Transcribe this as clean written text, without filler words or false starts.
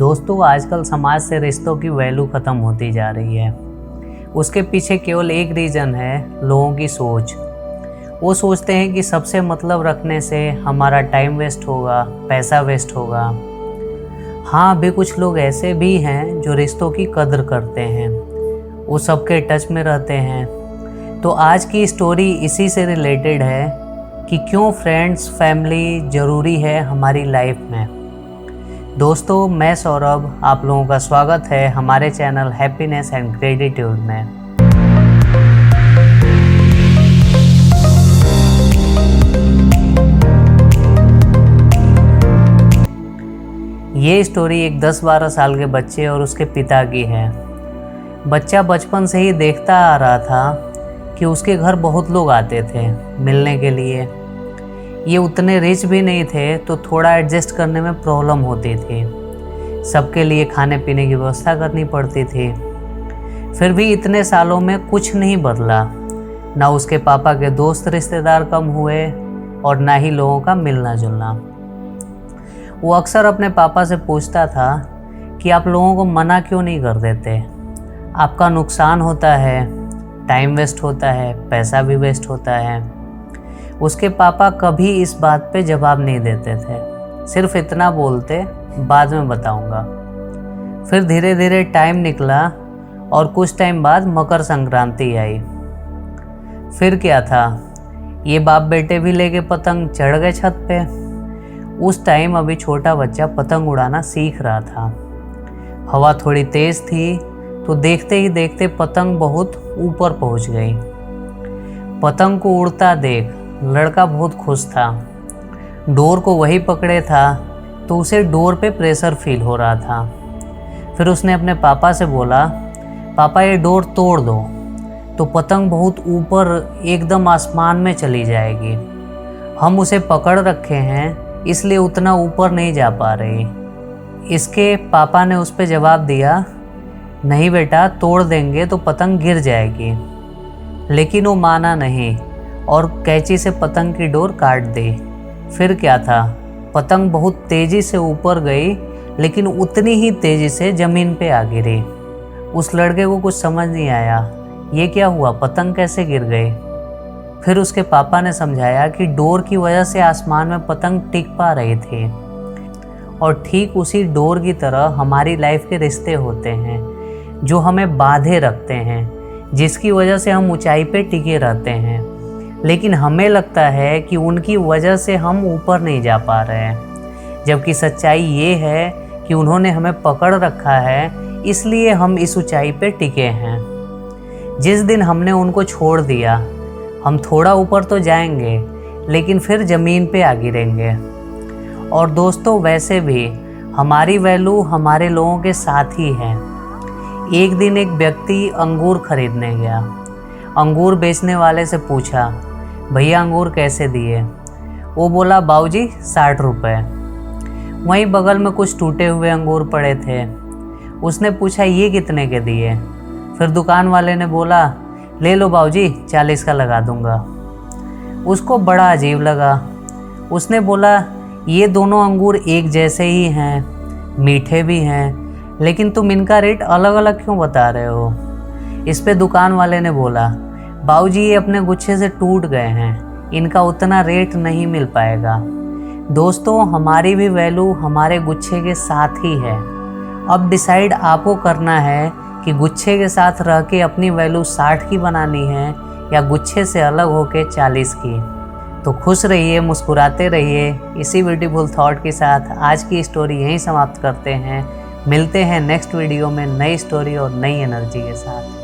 दोस्तों, आजकल समाज से रिश्तों की वैल्यू ख़त्म होती जा रही है। उसके पीछे केवल एक रीज़न है, लोगों की सोच। वो सोचते हैं कि सबसे मतलब रखने से हमारा टाइम वेस्ट होगा, पैसा वेस्ट होगा। हाँ, अभी कुछ लोग ऐसे भी हैं जो रिश्तों की कदर करते हैं, वो सबके टच में रहते हैं। तो आज की स्टोरी इसी से रिलेटेड है कि क्यों फ्रेंड्स, फैमिली ज़रूरी है हमारी लाइफ में। दोस्तों, मैं सौरभ, आप लोगों का स्वागत है हमारे चैनल हैप्पीनेस एंड ग्रेटिट्यूड में। ये स्टोरी एक 10-12 साल के बच्चे और उसके पिता की है। बच्चा बचपन से ही देखता आ रहा था कि उसके घर बहुत लोग आते थे मिलने के लिए। ये उतने रिच भी नहीं थे, तो थोड़ा एडजस्ट करने में प्रॉब्लम होती थी। सबके लिए खाने पीने की व्यवस्था करनी पड़ती थी। फिर भी इतने सालों में कुछ नहीं बदला। ना उसके पापा के दोस्त रिश्तेदार कम हुए और ना ही लोगों का मिलना जुलना। वो अक्सर अपने पापा से पूछता था कि आप लोगों को मना क्यों नहीं कर देते। आपका नुकसान होता है, टाइम वेस्ट होता है, पैसा भी वेस्ट होता है। उसके पापा कभी इस बात पे जवाब नहीं देते थे, सिर्फ इतना बोलते, बाद में बताऊंगा। फिर धीरे धीरे टाइम निकला और कुछ टाइम बाद मकर संक्रांति आई। फिर क्या था, ये बाप बेटे भी लेके पतंग चढ़ गए छत पे। उस टाइम अभी छोटा बच्चा पतंग उड़ाना सीख रहा था। हवा थोड़ी तेज थी, तो देखते ही देखते पतंग बहुत ऊपर पहुंच गई। पतंग को उड़ता देख लड़का बहुत खुश था। डोर को वही पकड़े था, तो उसे डोर पे प्रेशर फील हो रहा था। फिर उसने अपने पापा से बोला, पापा ये डोर तोड़ दो, तो पतंग बहुत ऊपर एकदम आसमान में चली जाएगी। हम उसे पकड़ रखे हैं, इसलिए उतना ऊपर नहीं जा पा रही। इसके पापा ने उस पर जवाब दिया, नहीं बेटा, तोड़ देंगे तो पतंग गिर जाएगी। लेकिन वो माना नहीं और कैंची से पतंग की डोर काट दी। फिर क्या था, पतंग बहुत तेज़ी से ऊपर गई, लेकिन उतनी ही तेज़ी से ज़मीन पे आ गिरी। उस लड़के को कुछ समझ नहीं आया, ये क्या हुआ, पतंग कैसे गिर गई। फिर उसके पापा ने समझाया कि डोर की वजह से आसमान में पतंग टिक पा रही थी। और ठीक उसी डोर की तरह हमारी लाइफ के रिश्ते होते हैं, जो हमें बांधे रखते हैं, जिसकी वजह से हम ऊंचाई पे टिके रहते हैं। लेकिन हमें लगता है कि उनकी वजह से हम ऊपर नहीं जा पा रहे हैं, जबकि सच्चाई ये है कि उन्होंने हमें पकड़ रखा है, इसलिए हम इस ऊंचाई पे टिके हैं। जिस दिन हमने उनको छोड़ दिया, हम थोड़ा ऊपर तो जाएंगे, लेकिन फिर ज़मीन पे आ गिरेंगे। और दोस्तों, वैसे भी हमारी वैल्यू हमारे लोगों के साथ ही है। एक दिन एक व्यक्ति अंगूर खरीदने गया। अंगूर बेचने वाले से पूछा, भैया अंगूर कैसे दिए। वो बोला, बाबूजी 60 रुपये। वहीं बगल में कुछ टूटे हुए अंगूर पड़े थे। उसने पूछा, ये कितने के दिए। फिर दुकान वाले ने बोला, ले लो बाबूजी, 40 का लगा दूंगा। उसको बड़ा अजीब लगा। उसने बोला, ये दोनों अंगूर एक जैसे ही हैं, मीठे भी हैं, लेकिन तुम इनका रेट अलग अलग क्यों बता रहे हो। इस पे दुकान वाले ने बोला, बाबूजी ये अपने गुच्छे से टूट गए हैं, इनका उतना रेट नहीं मिल पाएगा। दोस्तों, हमारी भी वैल्यू हमारे गुच्छे के साथ ही है। अब डिसाइड आपको करना है कि गुच्छे के साथ रह के अपनी वैल्यू 60 की बनानी है या गुच्छे से अलग होके 40 की। तो खुश रहिए, मुस्कुराते रहिए। इसी ब्यूटीफुल थॉट के साथ आज की स्टोरी यहीं समाप्त करते हैं। मिलते हैं नेक्स्ट वीडियो में नई स्टोरी और नई एनर्जी के साथ।